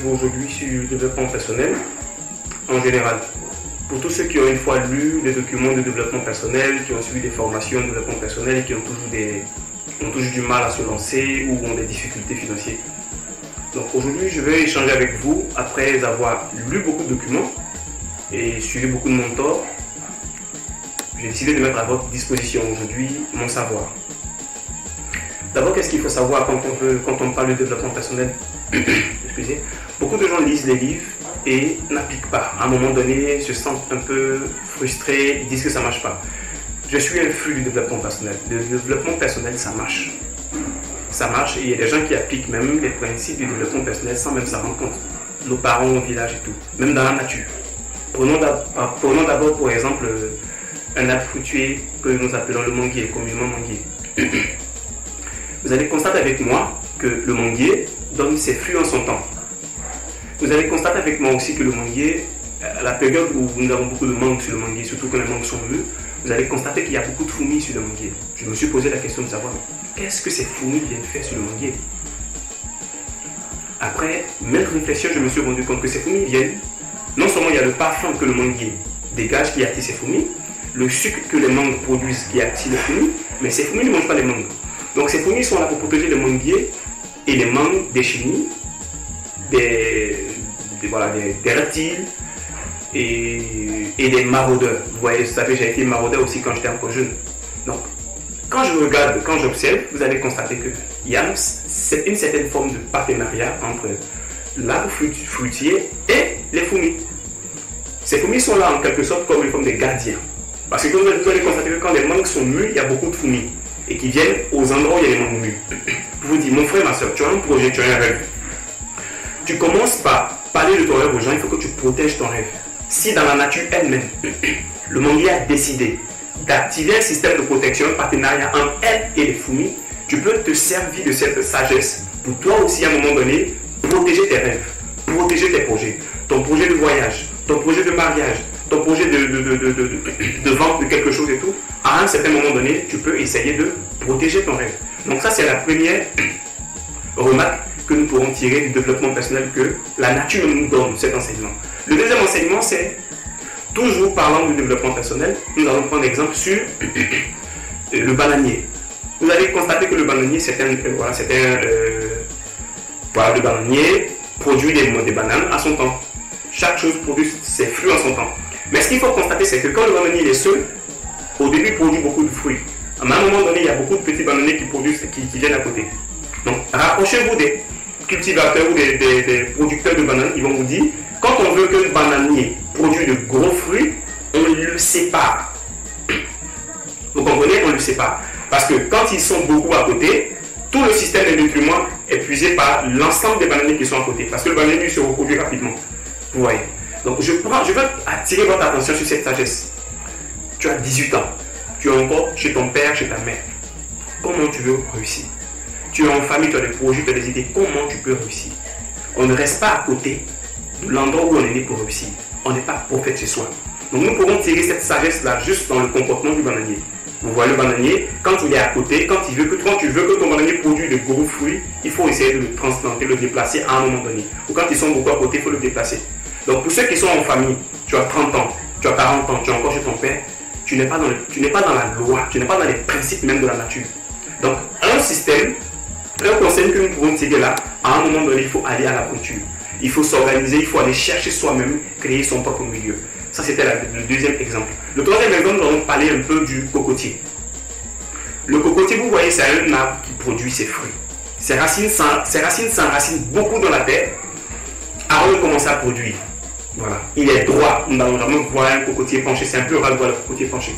vous aujourd'hui sur le développement personnel en général. Pour tous ceux qui ont une fois lu des documents de développement personnel, qui ont suivi des formations de développement personnel et qui ont toujours du mal à se lancer ou ont des difficultés financières. Donc aujourd'hui, je vais échanger avec vous après avoir lu beaucoup de documents et suivi beaucoup de mentors. J'ai décidé de mettre à votre disposition aujourd'hui mon savoir. D'abord, qu'est-ce qu'il faut savoir quand on parle de développement personnel? Excusez. Beaucoup de gens lisent les livres et n'appliquent pas. À un moment donné, se sentent un peu frustrés, ils disent que ça ne marche pas. Je suis un flux du développement personnel. Le développement personnel, ça marche. Ça marche et il y a des gens qui appliquent même les principes du développement personnel sans même s'en rendre compte. Nos parents au village et tout, même dans la nature. Prenons d'abord pour exemple un arbre fruitier que nous appelons le manguier, communément manguier. Vous allez constater avec moi que le manguier donne ses fruits en son temps. Vous allez constater avec moi aussi que le manguier, à la période où nous avons beaucoup de mangues sur le manguier, surtout quand les mangues sont mûres, vous allez constater qu'il y a beaucoup de fourmis sur le manguier. Je me suis posé la question de savoir, qu'est-ce que ces fourmis viennent faire sur le manguier? Après maintes réflexions, je me suis rendu compte que ces fourmis viennent, non seulement il y a le parfum que le manguier dégage qui attire ces fourmis, le sucre que les mangues produisent qui attire les fourmis, mais ces fourmis ne mangent pas les mangues. Donc ces fourmis sont là pour protéger les manguiers et les mangues des chenilles, des reptiles et des maraudeurs. Vous voyez, vous savez, j'ai été maraudeur aussi quand j'étais encore jeune. Donc, quand je regarde, quand j'observe, vous allez constater qu'il y a une certaine forme de partenariat entre l'arbre fruitier et les fourmis. Ces fourmis sont là en quelque sorte comme une forme de gardiens. Parce que vous allez constater que quand les mangues sont mûres, il y a beaucoup de fourmis et qui viennent aux endroits où il y a les mangues mûres. Pour vous dire, mon frère, ma soeur, tu as un projet, tu as un rêve. Tu commences par parler de ton rêve aux gens, il faut que tu protèges ton rêve. Si dans la nature elle-même, le manguier a décidé d'activer un système de protection, un partenariat entre elle et les fourmis, tu peux te servir de cette sagesse pour toi aussi à un moment donné protéger tes rêves, protéger tes projets, ton projet de voyage, ton projet de mariage, ton projet de vente de quelque chose et tout. À un certain moment donné, tu peux essayer de protéger ton rêve. Donc ça, c'est la première remarque que nous pourrons tirer du développement personnel que la nature nous donne, cet enseignement. Le deuxième enseignement, c'est, toujours parlant du développement personnel, nous allons prendre exemple sur le bananier. Vous allez constater que le bananier, le bananier produit des bananes à son temps. Chaque chose produit ses fruits en son temps. Mais ce qu'il faut constater, c'est que quand le bananier est seul, au début, il produit beaucoup de fruits. À un moment donné, il y a beaucoup de petits bananiers qui viennent à côté. Donc, rapprochez-vous des cultivateurs ou des producteurs de bananes. Ils vont vous dire, quand on veut que le bananier produise de gros fruits, on le sépare. Vous comprenez? On le sépare. Parce que quand ils sont beaucoup à côté, tout le système de nutriments est puisé par l'ensemble des bananiers qui sont à côté. Parce que le bananier se reproduit rapidement. Vous voyez? Donc, je veux attirer votre attention sur cette sagesse. Tu as 18 ans. Tu es encore chez ton père, chez ta mère. Comment tu veux réussir? Tu es en famille, tu as des projets, tu as des idées. Comment tu peux réussir? On ne reste pas à côté de l'endroit où on est né pour réussir. On n'est pas prophète chez soi. Donc nous pourrons tirer cette sagesse-là juste dans le comportement du bananier. Vous voyez le bananier, quand il est à côté, quand tu veux que ton bananier produise de gros fruits, il faut essayer de le transplanter, le déplacer à un moment donné. Ou quand ils sont beaucoup à côté, il faut le déplacer. Donc pour ceux qui sont en famille, tu as 30 ans, tu as 40 ans, tu es encore chez ton père, tu n'es pas dans la loi, tu n'es pas dans les principes même de la nature. Donc un système, un conseil que nous pouvons tirer là, à un moment donné, il faut aller à l'aventure. Il faut s'organiser, il faut aller chercher soi-même, créer son propre milieu. Ça, c'était le deuxième exemple. Le troisième exemple, nous allons parler un peu du cocotier. Le cocotier, vous voyez, c'est un arbre qui produit ses fruits. Ses racines s'enracinent beaucoup dans la terre avant de commencer à produire. Voilà. Il est droit. Nous allons vraiment voir un cocotier penché. C'est un peu rare de voir le cocotier penché.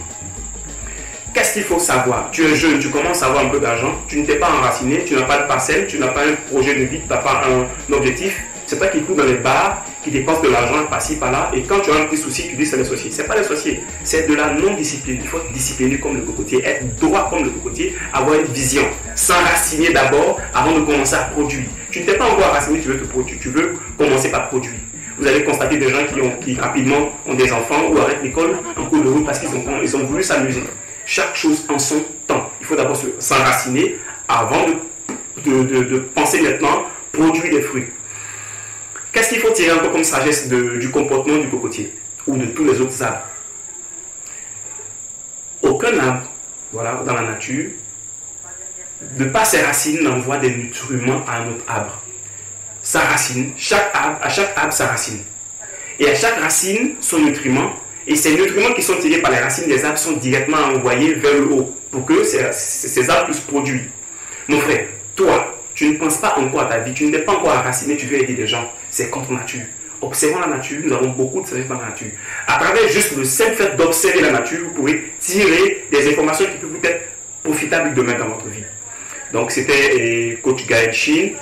Qu'est-ce qu'il faut savoir? Tu es jeune, tu commences à avoir un peu d'argent, tu ne t'es pas enraciné, tu n'as pas de parcelle, tu n'as pas un projet de vie, tu n'as pas un objectif. C'est toi qui cours dans les bars, qui dépenses de l'argent par-ci, par-là, et quand tu as un petit souci, tu dis c'est les sorciers. Ce n'est pas les sorciers, c'est de la non-discipline. Il faut être discipliné comme le cocotier, être droit comme le cocotier, avoir une vision, s'enraciner d'abord avant de commencer à produire. Tu ne t'es pas encore enraciné, tu veux te produire, tu veux commencer par produire. Vous allez constater des gens qui rapidement ont des enfants ou arrêtent l'école en cours de route parce qu'ils ont voulu s'amuser. Chaque chose en son temps. Il faut d'abord s'enraciner avant de penser maintenant produire des fruits. Qu'est-ce qu'il faut tirer encore comme sagesse du comportement du cocotier ou de tous les autres arbres? Aucun arbre, voilà, dans la nature, de par ses racines, n'envoie des nutriments à un autre arbre. Sa racine, à chaque arbre sa racine. Et à chaque racine, son nutriment. Et ces nutriments qui sont tirés par les racines des arbres sont directement envoyés vers le haut pour que ces arbres puissent produire. Mon frère, toi, tu ne penses pas encore à ta vie, tu n'es pas encore enraciné, tu veux aider les gens. C'est contre nature. Observons la nature, nous avons beaucoup de sagesse dans la nature. À travers juste le simple fait d'observer la nature, vous pouvez tirer des informations qui peuvent vous être profitables demain dans votre vie. Donc c'était coach Gaël Chine.